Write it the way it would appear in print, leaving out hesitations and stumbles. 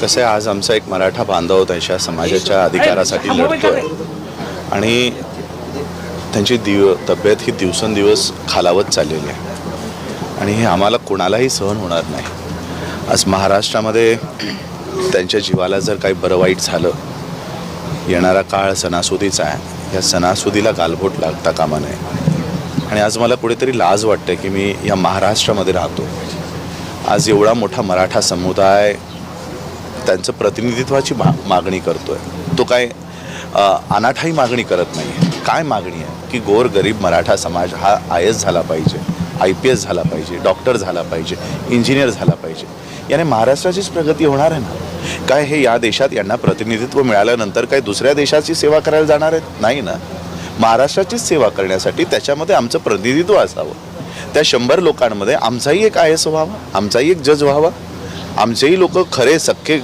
कसं आहे, आज आमचा एक मराठा बांधव त्यांच्या समाजाच्या अधिकारासाठी लढतोय आणि त्यांची तब्येत ही दिवसेंदिवस खालावत चाललेली आहे आणि हे आम्हाला कोणालाही सहन होणार नाही. आज महाराष्ट्रामध्ये त्यांच्या जीवाला जर काही बरं वाईट झालं, येणारा काळ सणासुदीचा आहे. या सणासुदीला गालबोट लागता कामा नये आणि आज मला कुठेतरी लाज वाटते की मी या महाराष्ट्रामध्ये राहतो. आज एवढा मोठा मराठा समुदाय त्यांचं प्रतिनिधित्वाची मागणी करतोय. तो काय अनाठाई मागणी करत नाही. काय मागणी आहे की गोर गरीब मराठा समाज हा IAS झाला पाहिजे, IPS झाला पाहिजे, डॉक्टर झाला पाहिजे, इंजिनियर झाला पाहिजे. याने महाराष्ट्राचीच प्रगती होणार आहे ना. काय हे या देशात यांना प्रतिनिधित्व मिळाल्यानंतर काय दुसऱ्या देशाची सेवा करायला जाणार आहेत? नाही ना. महाराष्ट्राचीच सेवा करण्यासाठी त्याच्यामध्ये आमचं प्रतिनिधित्व असावं. त्या 100 लोकांमध्ये आमचाही एक IAS व्हावा, आमचाही एक जज व्हावा, आमचेही लोक खरे सख्खे